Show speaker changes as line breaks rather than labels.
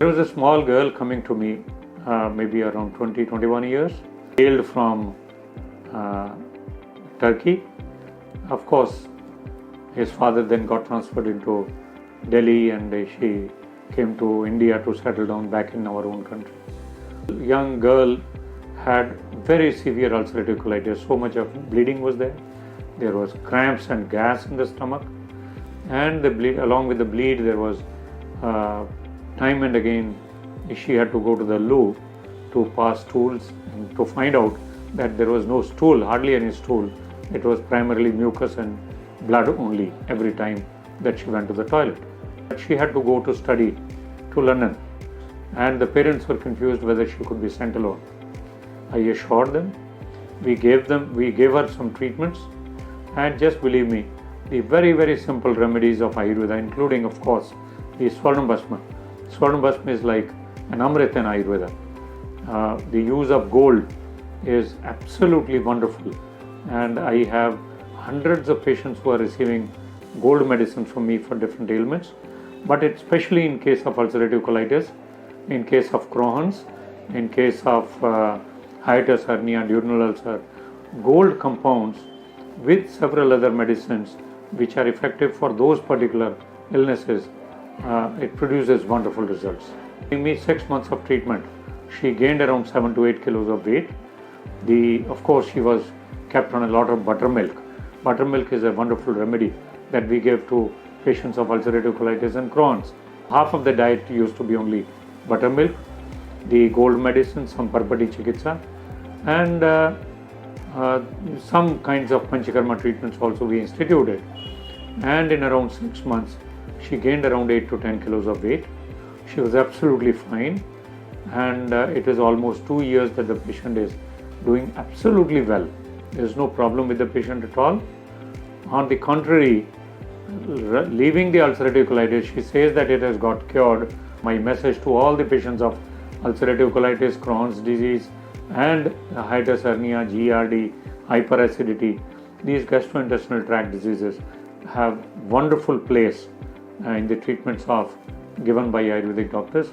There was a small girl coming to me, maybe around 20, 21 years, hailed from Turkey. Of course, his father then got transferred into Delhi and she came to India to settle down back in our own country. The young girl had very severe ulcerative colitis, so much of bleeding was there. There was cramps and gas in the stomach, and along with the bleed there was time and again she had to go to the loo to pass stools and to find out that there was no stool, hardly any stool. It was primarily mucus and blood only every time that she went to the toilet. She had to go to study to London, and the parents were confused whether she could be sent alone. I assured them, we gave her some treatments, and just believe me, the very, very simple remedies of Ayurveda, including of course the Swarnabhasma. Swarnabhasma is like an Amrit in Ayurveda. The use of gold is absolutely wonderful, and I have hundreds of patients who are receiving gold medicine from me for different ailments, but especially in case of ulcerative colitis, in case of Crohn's, in case of hiatus hernia, duodenal ulcer, gold compounds with several other medicines which are effective for those particular illnesses, it produces wonderful results. In me 6 months of treatment, she gained around 7 to 8 kilos of weight. Of course, she was kept on a lot of buttermilk. Buttermilk is a wonderful remedy that we give to patients of ulcerative colitis and Crohn's. Half of the diet used to be only buttermilk, the gold medicine, some Parpati Chikitsa, and some kinds of Panchakarma treatments also we instituted. And in around 6 months, she gained around 8 to 10 kilos of weight. She was absolutely fine, and it is almost 2 years that the patient is doing absolutely well. There is no problem with the patient at all. On the contrary, leaving the ulcerative colitis, she says that it has got cured. My message to all the patients of ulcerative colitis, Crohn's disease, and hiatus hernia, GERD, hyperacidity, these gastrointestinal tract diseases have wonderful place in the treatments given by Ayurvedic doctors.